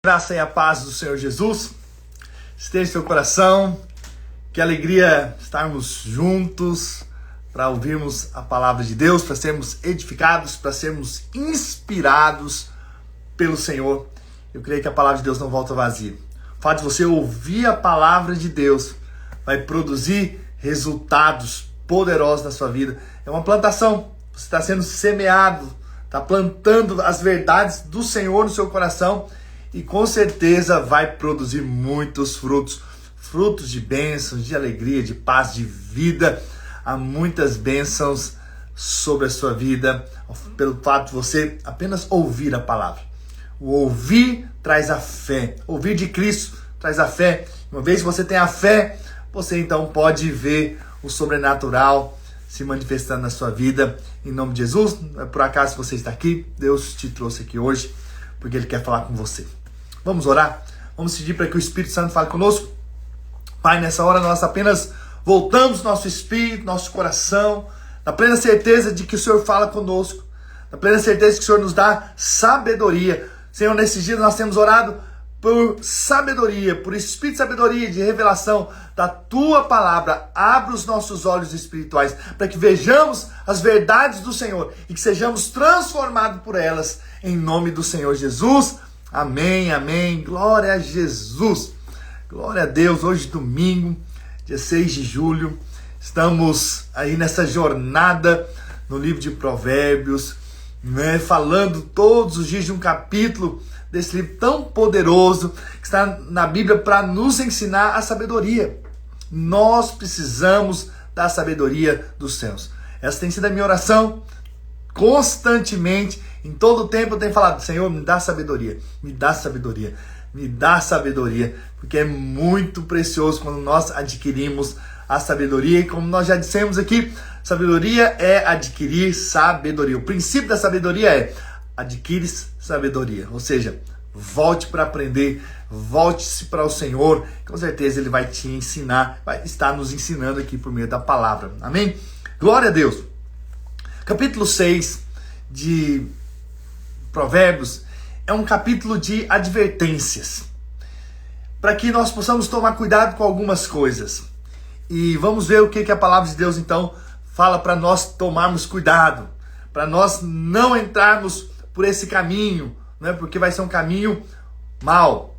Graça e a paz do Senhor Jesus esteja em seu coração. Que alegria estarmos juntos para ouvirmos a palavra de Deus, para sermos edificados, para sermos inspirados pelo Senhor. Eu creio que a palavra de Deus não volta vazia. O fato de você ouvir a palavra de Deus vai produzir resultados poderosos na sua vida. É uma plantação. Você está sendo semeado, está plantando as verdades do Senhor no seu coração. E com certeza vai produzir muitos frutos. Frutos de bênçãos, de alegria, de paz, de vida. Há muitas bênçãos sobre a sua vida pelo fato de você apenas ouvir a palavra. O ouvir traz a fé. Ouvir de Cristo traz a fé. Uma vez que você tem a fé, você então pode ver o sobrenatural se manifestando na sua vida. Em nome de Jesus, por acaso você está aqui, Deus te trouxe aqui hoje porque Ele quer falar com você. Vamos orar? Vamos pedir para que o Espírito Santo fale conosco? Pai, nessa hora nós apenas voltamos nosso espírito, nosso coração, na plena certeza de que o Senhor fala conosco, na plena certeza de que o Senhor nos dá sabedoria. Senhor, nesses dias nós temos orado por sabedoria, por espírito de sabedoria, de revelação da Tua palavra. Abra os nossos olhos espirituais para que vejamos as verdades do Senhor e que sejamos transformados por elas, em nome do Senhor Jesus. Amém, amém. Glória a Jesus. Glória a Deus. Hoje, domingo, dia 6 de julho, estamos aí nessa jornada no livro de Provérbios, falando todos os dias de um capítulo desse livro tão poderoso que está na Bíblia para nos ensinar a sabedoria. Nós precisamos da sabedoria dos céus. Essa tem sido a minha oração constantemente. Em todo o tempo eu tenho falado: Senhor, me dá sabedoria, me dá sabedoria, me dá sabedoria, porque é muito precioso quando nós adquirimos a sabedoria. E como nós já dissemos aqui, sabedoria é adquirir sabedoria. O princípio da sabedoria é: adquire sabedoria, ou seja, volte para aprender, volte-se para o Senhor, com certeza Ele vai te ensinar, vai estar nos ensinando aqui por meio da palavra. Amém? Glória a Deus. Capítulo 6 de Provérbios é um capítulo de advertências, para que nós possamos tomar cuidado com algumas coisas. E vamos ver o que a palavra de Deus então fala para nós tomarmos cuidado, para nós não entrarmos por esse caminho, né? Porque vai ser um caminho mau.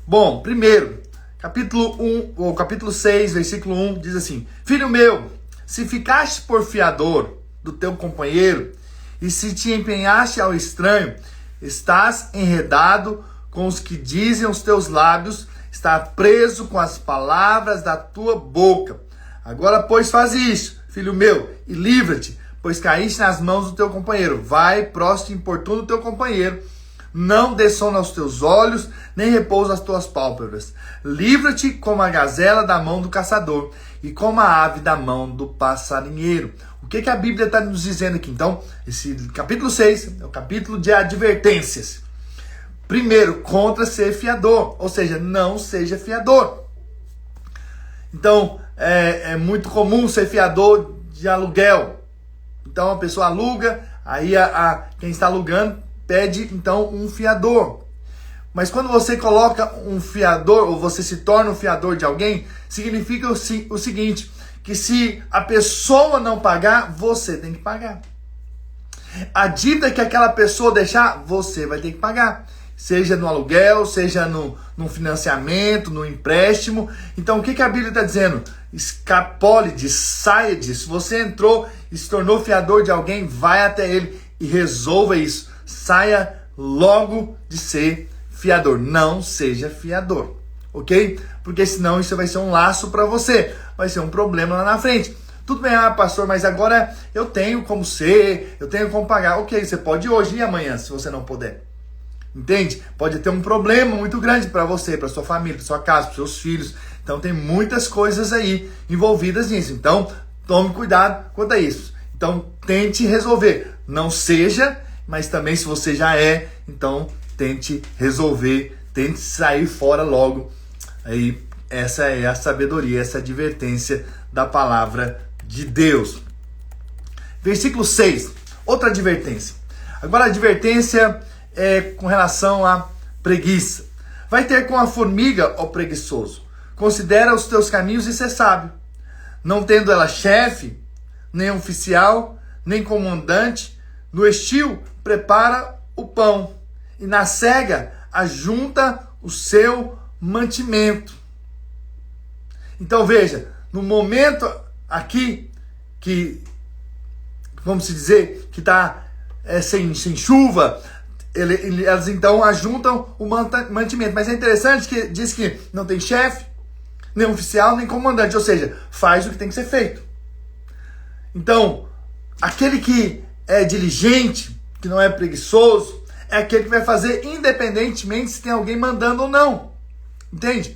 Bom, primeiro, capítulo 6, versículo 1, diz assim: Filho meu, se ficaste por fiador do teu companheiro, e se te empenhaste ao estranho, estás enredado com os que dizem os teus lábios, está preso com as palavras da tua boca. Agora, pois, faz isso, filho meu, e livra-te, pois caíste nas mãos do teu companheiro. Vai, próstro e importuno do teu companheiro, não dê sono aos teus olhos, nem repouso às tuas pálpebras. Livra-te como a gazela da mão do caçador, e como a ave da mão do passarinheiro. O que a Bíblia está nos dizendo aqui? Então, esse capítulo 6 é o capítulo de advertências. Primeiro, contra ser fiador, ou seja, não seja fiador. Então, é muito comum ser fiador de aluguel. Então, a pessoa aluga, aí quem está alugando pede, então, um fiador. Mas quando você coloca um fiador, ou você se torna um fiador de alguém, significa o seguinte: que se a pessoa não pagar, você tem que pagar. A dívida que aquela pessoa deixar, você vai ter que pagar. Seja no aluguel, seja no financiamento, no empréstimo. Então o que a Bíblia está dizendo? Escapole disso, saia disso. Você entrou e se tornou fiador de alguém, vai até ele e resolva isso. Saia logo de ser fiador. Não seja fiador, ok? Porque senão isso vai ser um laço para você. Vai ser um problema lá na frente. Tudo bem, pastor, mas agora eu tenho como ser, eu tenho como pagar. Ok, você pode hoje e amanhã, se você não puder. Entende? Pode ter um problema muito grande para você, para sua família, para sua casa, para seus filhos. Então tem muitas coisas aí envolvidas nisso. Então tome cuidado quanto a isso. Então tente resolver. Não seja, mas também se você já é, então tente resolver, tente sair fora logo. Aí essa é a sabedoria, essa advertência da palavra de Deus. Versículo 6, outra advertência. Agora a advertência é com relação a preguiça. Vai ter com a formiga, ó preguiçoso. Considera os teus caminhos e ser sábio. Não tendo ela chefe, nem oficial, nem comandante, no estio prepara o pão, e na cega ajunta o seu mantimento. Então veja, no momento aqui que, vamos dizer, que está sem chuva, elas então ajuntam o mantimento. Mas é interessante que diz que não tem chefe, nem oficial, nem comandante, ou seja, faz o que tem que ser feito. Então, aquele que é diligente, que não é preguiçoso, é aquele que vai fazer independentemente se tem alguém mandando ou não. Entende?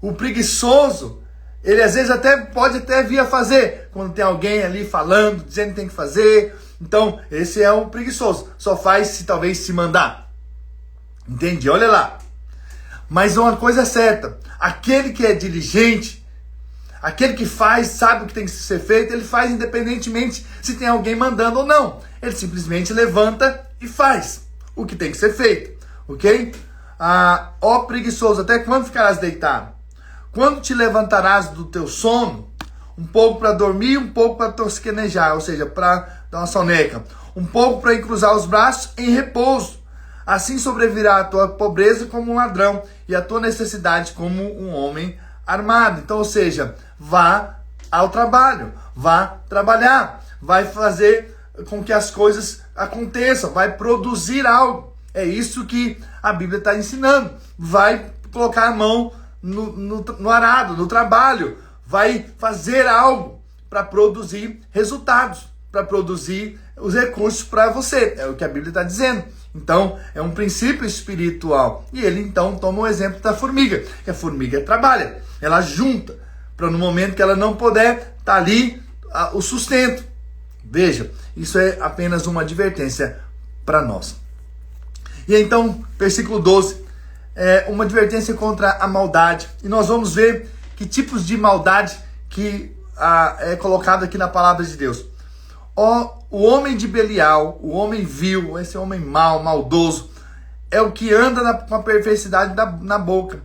O preguiçoso, ele às vezes pode até vir a fazer, quando tem alguém ali falando, dizendo que tem que fazer. Então, esse é o preguiçoso. Só faz se talvez se mandar. Entende? Olha lá. Mas uma coisa é certa, aquele que é diligente, aquele que faz, sabe o que tem que ser feito, ele faz independentemente se tem alguém mandando ou não. Ele simplesmente levanta e faz o que tem que ser feito, ok? Ó preguiçoso, até quando ficarás deitado? Quando te levantarás do teu sono? Um pouco para dormir, um pouco para tosquenejar, ou seja, para dar uma soneca. Um pouco para cruzar os braços em repouso. Assim sobrevirá a tua pobreza como um ladrão e a tua necessidade como um homem armado. Então, ou seja, vá ao trabalho, vá trabalhar, vai fazer com que as coisas aconteçam, vai produzir algo. É isso que a Bíblia está ensinando. Vai colocar a mão no arado, no trabalho, vai fazer algo para produzir resultados, para produzir os recursos para você. É o que a Bíblia está dizendo. Então, é um princípio espiritual. E ele, então, toma o exemplo da formiga. Que a formiga trabalha, ela junta, para no momento que ela não puder, tá ali o sustento. Veja, isso é apenas uma advertência para nós. E então, versículo 12, é uma advertência contra a maldade. E nós vamos ver que tipos de maldade que é colocado aqui na palavra de Deus. O homem de Belial, o homem vil, esse homem mau, maldoso, é o que anda com a perversidade na boca,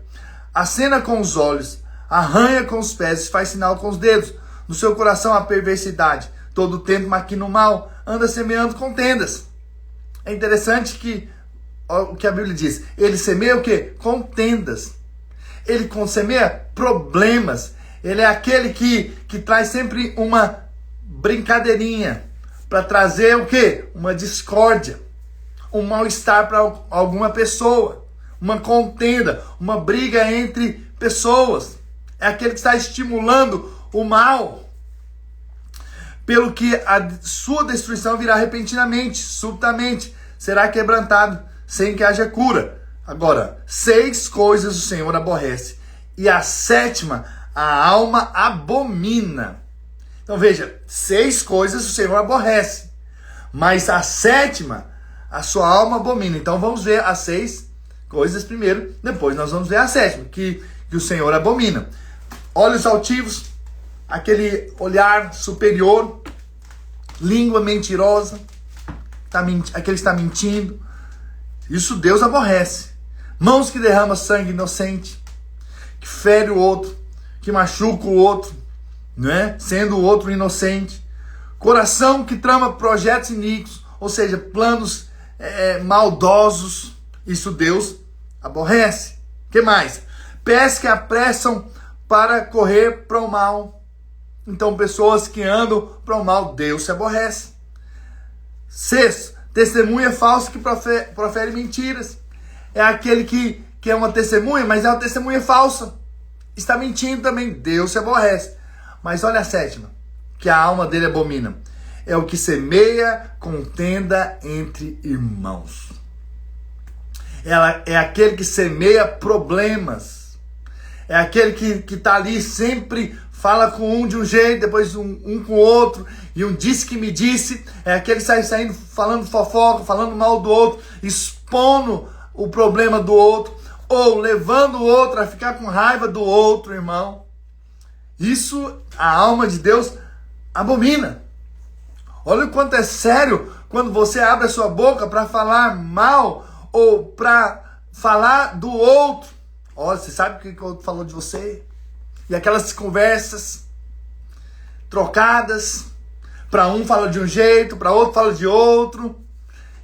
acena com os olhos, arranha com os pés, faz sinal com os dedos. No seu coração a perversidade, todo o tempo maquina o mal, anda semeando contendas. É interessante que o que a Bíblia diz, ele semeia o quê? Contendas. Ele semeia problemas. Ele é aquele que traz sempre uma brincadeirinha para trazer o quê? Uma discórdia, um mal-estar para alguma pessoa, uma contenda, uma briga entre pessoas. É aquele que está estimulando o mal, pelo que a sua destruição virá repentinamente, subitamente, será quebrantado, sem que haja cura. Agora, 6 coisas o Senhor aborrece, e a 7ª a alma abomina. Então veja, 6 coisas o Senhor aborrece, mas a 7ª a sua alma abomina. Então vamos ver as 6 coisas primeiro, depois nós vamos ver a 7ª, que o Senhor abomina. Olhos altivos, aquele olhar superior, língua mentirosa, aquele que está mentindo, isso Deus aborrece. Mãos que derramam sangue inocente, que fere o outro, que machuca o outro, né? Sendo o outro inocente. Coração que trama projetos iníquos, ou seja, planos maldosos, isso Deus aborrece. Que mais? Pés que apressam para correr para o mal. Então, pessoas que andam para o mal, Deus se aborrece. 6, testemunha falsa que profere mentiras. É aquele que é uma testemunha, mas é uma testemunha falsa. Está mentindo também, Deus se aborrece. Mas olha a 7ª, que a alma dele abomina. É o que semeia contenda entre irmãos. Ela é aquele que semeia problemas. É aquele que está ali sempre, fala com um de um jeito, depois um com o outro, e um disse que me disse. É aquele que sai saindo falando fofoca, falando mal do outro, expondo o problema do outro, ou levando o outro a ficar com raiva do outro irmão. Isso a alma de Deus abomina. Olha o quanto é sério quando você abre a sua boca para falar mal ou para falar do outro. Olha, você sabe o que o outro falou de você? E aquelas conversas trocadas, para um fala de um jeito, para outro fala de outro.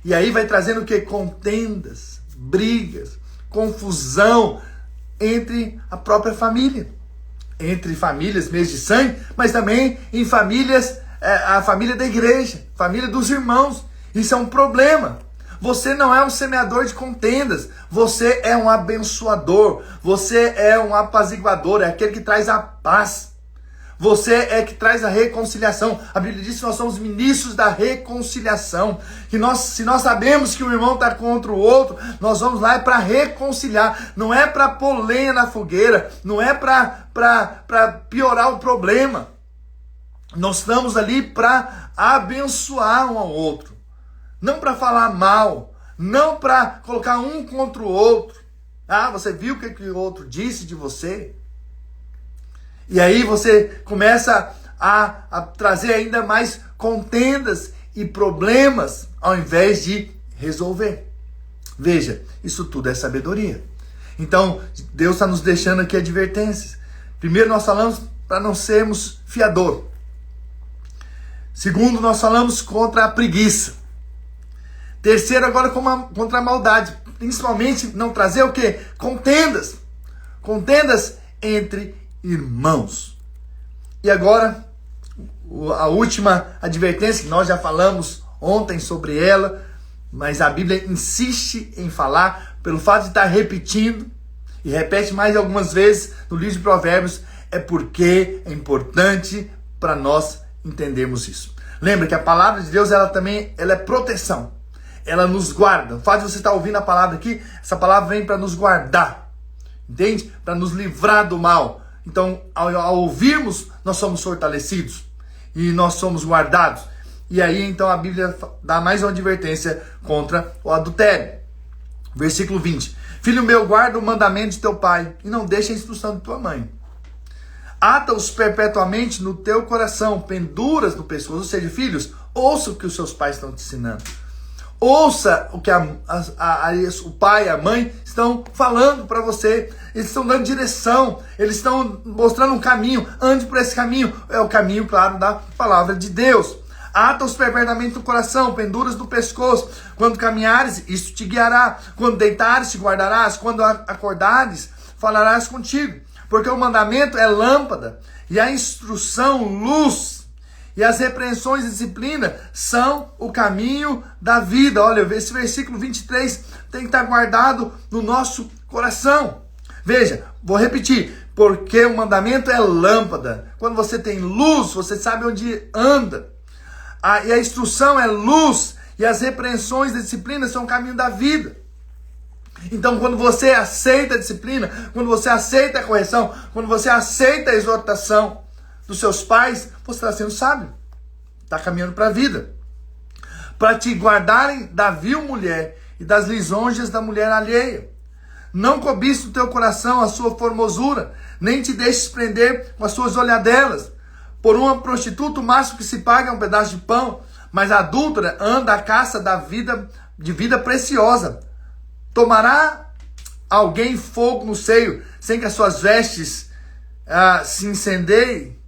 E aí vai trazendo o quê? Contendas, brigas, confusão entre a própria família. Entre famílias mesmo de sangue, mas também em famílias, a família da igreja, família dos irmãos. Isso é um problema. Você não é um semeador de contendas, você é um abençoador, você é um apaziguador, é aquele que traz a paz. Você é que traz a reconciliação. A Bíblia diz que nós somos ministros da reconciliação. Que se nós sabemos que o irmão está contra o outro, nós vamos lá para reconciliar. Não é para pôr lenha na fogueira. Não é para piorar o problema. Nós estamos ali para abençoar um ao outro. Não para falar mal. Não para colocar um contra o outro. Ah, você viu o que o outro disse de você? E aí você começa a trazer ainda mais contendas e problemas ao invés de resolver. Veja, isso tudo é sabedoria. Então, Deus está nos deixando aqui advertências. Primeiro, nós falamos para não sermos fiador. Segundo, nós falamos contra a preguiça. Terceiro, agora contra a maldade. Principalmente, não trazer o quê? Contendas. Contendas entre irmãos. E agora, a última advertência, que nós já falamos ontem sobre ela, mas a Bíblia insiste em falar, pelo fato de estar repetindo, e repete mais algumas vezes no livro de Provérbios, é porque é importante para nós entendermos isso. Lembra que a palavra de Deus, ela é proteção. Ela nos guarda. O fato de você estar ouvindo a palavra aqui, essa palavra vem para nos guardar. Entende? Para nos livrar do mal. Então, ao ouvirmos, nós somos fortalecidos e nós somos guardados. E aí, então, a Bíblia dá mais uma advertência contra o adultério. Versículo 20. Filho meu, guarda o mandamento de teu pai e não deixe a instrução de tua mãe. Ata-os perpetuamente no teu coração, penduras no pescoço. Ou seja, filhos, ouça o que os seus pais estão te ensinando. Ouça o que o pai e a mãe estão falando para você. Eles estão dando direção. Eles estão mostrando um caminho. Ande por esse caminho. É o caminho, claro, da palavra de Deus. Ata-os perpetuamente no coração, penduras no pescoço. Quando caminhares, isso te guiará. Quando deitares, te guardarás. Quando acordares, falarás contigo. Porque o mandamento é lâmpada e a instrução, luz. E as repreensões e disciplina são o caminho da vida. Olha, esse versículo 23 tem que estar guardado no nosso coração. Veja, vou repetir. Porque o mandamento é lâmpada. Quando você tem luz, você sabe onde anda. E a instrução é luz. E as repreensões e disciplina são o caminho da vida. Então, quando você aceita a disciplina, quando você aceita a correção, quando você aceita a exortação dos seus pais, você está sendo sábio. Está caminhando para a vida. Para te guardarem da vil mulher e das lisonjas da mulher alheia. Não cobice no teu coração a sua formosura, nem te deixes prender com as suas olhadelas. Por uma prostituta, o máximo que se paga é um pedaço de pão, mas a adúltera anda à caça de vida preciosa. Tomará alguém fogo no seio, sem que as suas vestes se incendeiem?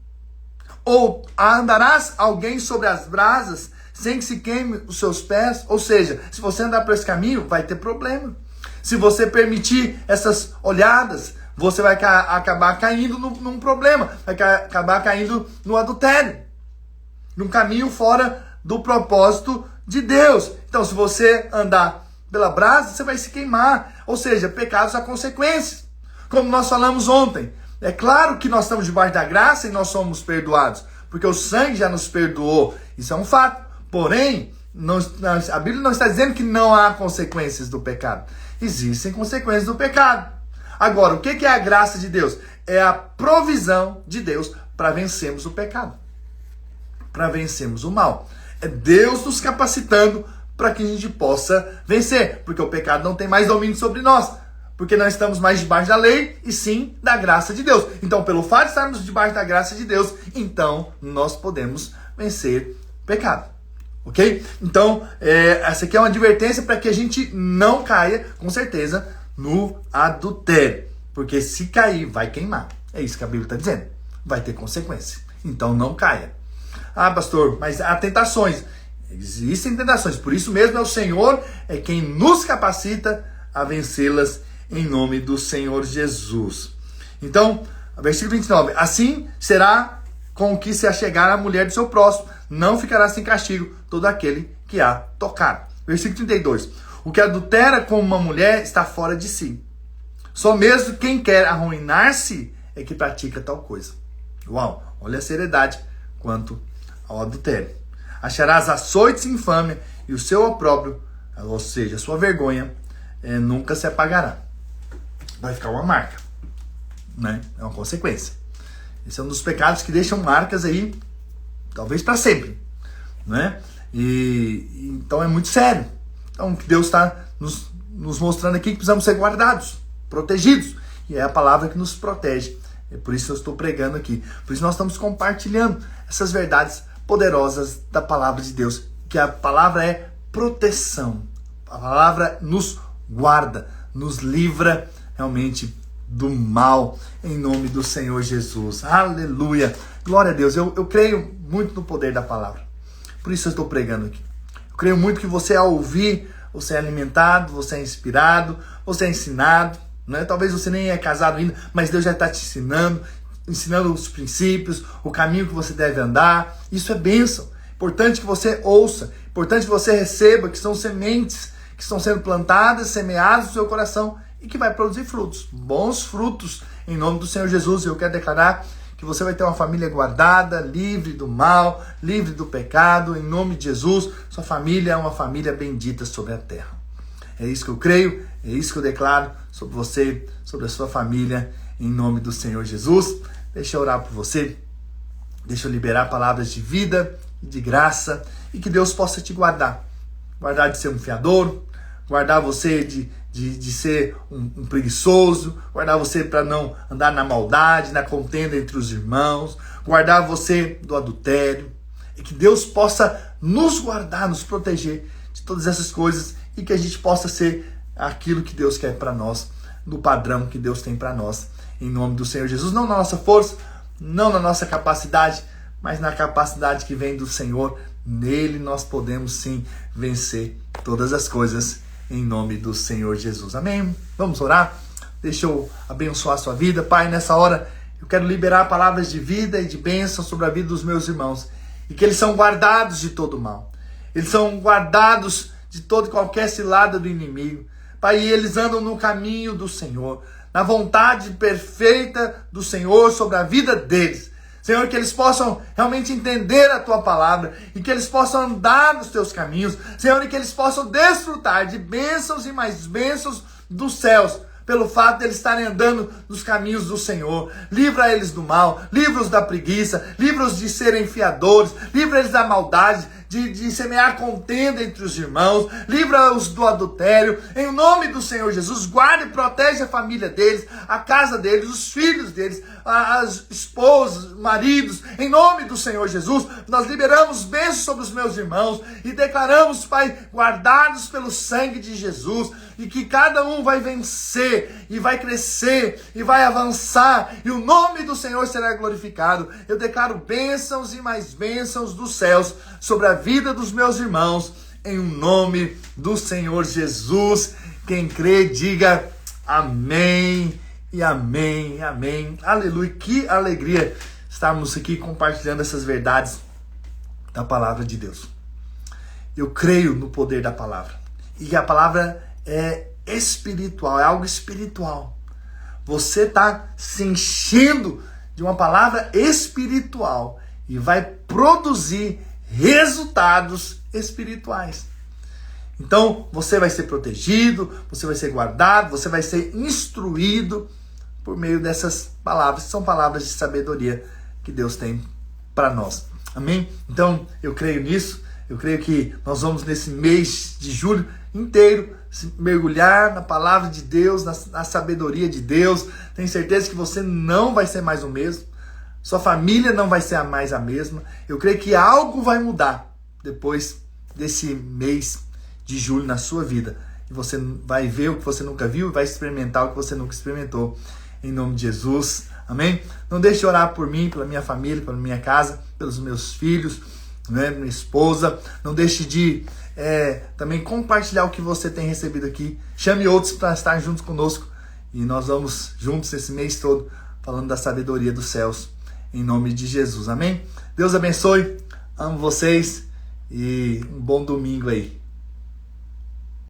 Ou andarás alguém sobre as brasas, sem que se queime os seus pés? Ou seja, se você andar por esse caminho, vai ter problema. Se você permitir essas olhadas, você vai acabar caindo num problema, vai acabar caindo no adultério, num caminho fora do propósito de Deus. Então, se você andar pela brasa, você vai se queimar. Ou seja, pecados há consequências. Como nós falamos ontem, é claro que nós estamos debaixo da graça e nós somos perdoados, porque o sangue já nos perdoou. Isso é um fato. Porém, a Bíblia não está dizendo que não há consequências do pecado. Existem consequências do pecado. Agora, o que é a graça de Deus? É a provisão de Deus para vencermos o pecado, para vencermos o mal. É Deus nos capacitando para que a gente possa vencer, porque o pecado não tem mais domínio sobre nós, porque não estamos mais debaixo da lei, e sim da graça de Deus. Então, pelo fato de estarmos debaixo da graça de Deus, então nós podemos vencer o pecado. Ok? Então, essa aqui é uma advertência para que a gente não caia, com certeza, no adultério. Porque se cair, vai queimar. É isso que a Bíblia está dizendo. Vai ter consequência. Então não caia. Ah, pastor, mas há tentações. Existem tentações. Por isso mesmo é o Senhor é quem nos capacita a vencê-las em nome do Senhor Jesus. Então, versículo 29. Assim será com o que se achegar a mulher do seu próximo. Não ficará sem castigo todo aquele que a tocar. Versículo 32. O que adultera com uma mulher está fora de si. Só mesmo quem quer arruinar-se é que pratica tal coisa. Uau, olha a seriedade quanto ao adultério. Acharás açoites e infâmia e o seu opróbrio, ou seja, a sua vergonha, nunca se apagará. Vai ficar uma marca, né? É uma consequência. Esse é um dos pecados que deixam marcas aí, talvez para sempre, né? Então é muito sério. Então Deus está nos mostrando aqui que precisamos ser guardados, protegidos. E é a palavra que nos protege. É por isso que eu estou pregando aqui. Por isso nós estamos compartilhando essas verdades poderosas da palavra de Deus. Que a palavra é proteção. A palavra nos guarda, nos livra realmente do mal, em nome do Senhor Jesus. Aleluia. Glória a Deus. Eu creio muito no poder da palavra. Por isso eu estou pregando aqui. Eu creio muito que você, ao ouvir, você é alimentado, você é inspirado, você é ensinado. Né? Talvez você nem é casado ainda, mas Deus já está te ensinando os princípios, o caminho que você deve andar. Isso é bênção. Importante que você ouça, importante que você receba, que são sementes que estão sendo plantadas, semeadas no seu coração e que vai produzir frutos, bons frutos, em nome do Senhor Jesus. Eu quero declarar que você vai ter uma família guardada, livre do mal, livre do pecado, em nome de Jesus. Sua família é uma família bendita sobre a terra. É isso que eu creio, é isso que eu declaro sobre você, sobre a sua família, em nome do Senhor Jesus. Deixa eu orar por você, deixa eu liberar palavras de vida e de graça, e que Deus possa te guardar. Guardar de ser um fiador, guardar você de ser um preguiçoso, guardar você para não andar na maldade, na contenda entre os irmãos, guardar você do adultério, e que Deus possa nos guardar, nos proteger de todas essas coisas, e que a gente possa ser aquilo que Deus quer para nós, no padrão que Deus tem para nós, em nome do Senhor Jesus. Não na nossa força, não na nossa capacidade, mas na capacidade que vem do Senhor. Nele nós podemos sim vencer todas as coisas, em nome do Senhor Jesus. Amém? Vamos orar? Deixa eu abençoar a sua vida. Pai, nessa hora eu quero liberar palavras de vida e de bênção sobre a vida dos meus irmãos, e que eles são guardados de todo mal. Eles são guardados de toda e qualquer cilada do inimigo. Pai, e eles andam no caminho do Senhor, na vontade perfeita do Senhor sobre a vida deles. Senhor, que eles possam realmente entender a Tua palavra e que eles possam andar nos Teus caminhos. Senhor, e que eles possam desfrutar de bênçãos e mais bênçãos dos céus, pelo fato de eles estarem andando nos caminhos do Senhor. Livra eles do mal, livra-os da preguiça, livra-os de serem fiadores, livra eles da maldade, de semear contenda entre os irmãos, livra-os do adultério, em nome do Senhor Jesus. Guarda e protege a família deles, a casa deles, os filhos deles, as esposas, maridos, em nome do Senhor Jesus. Nós liberamos bênçãos sobre os meus irmãos e declaramos, Pai, guardados pelo sangue de Jesus, e que cada um vai vencer, e vai crescer, e vai avançar, e o nome do Senhor será glorificado. Eu declaro bênçãos e mais bênçãos dos céus sobre a vida dos meus irmãos, em nome do Senhor Jesus. Quem crê, diga amém e amém, amém. Aleluia, que alegria estarmos aqui compartilhando essas verdades da palavra de Deus. Eu creio no poder da palavra, e a palavra é espiritual, é algo espiritual. Você está se enchendo de uma palavra espiritual e vai produzir resultados espirituais. Então você vai ser protegido, você vai ser guardado, você vai ser instruído por meio dessas palavras, que são palavras de sabedoria que Deus tem para nós. Amém? Então eu creio nisso. Eu creio que nós vamos, nesse mês de julho inteiro, mergulhar na palavra de Deus, na sabedoria de Deus. Tenho certeza que você não vai ser mais o mesmo. Sua família não vai ser mais a mesma. Eu creio que algo vai mudar depois desse mês de julho na sua vida. e você vai ver o que você nunca viu e vai experimentar o que você nunca experimentou. Em nome de Jesus, amém? Não deixe de orar por mim, pela minha família, pela minha casa, pelos meus filhos, né, minha esposa. Não deixe de também compartilhar o que você tem recebido aqui. Chame outros para estar juntos conosco e nós vamos juntos esse mês todo falando da sabedoria dos céus, em nome de Jesus, amém? Deus abençoe, amo vocês e um bom domingo aí.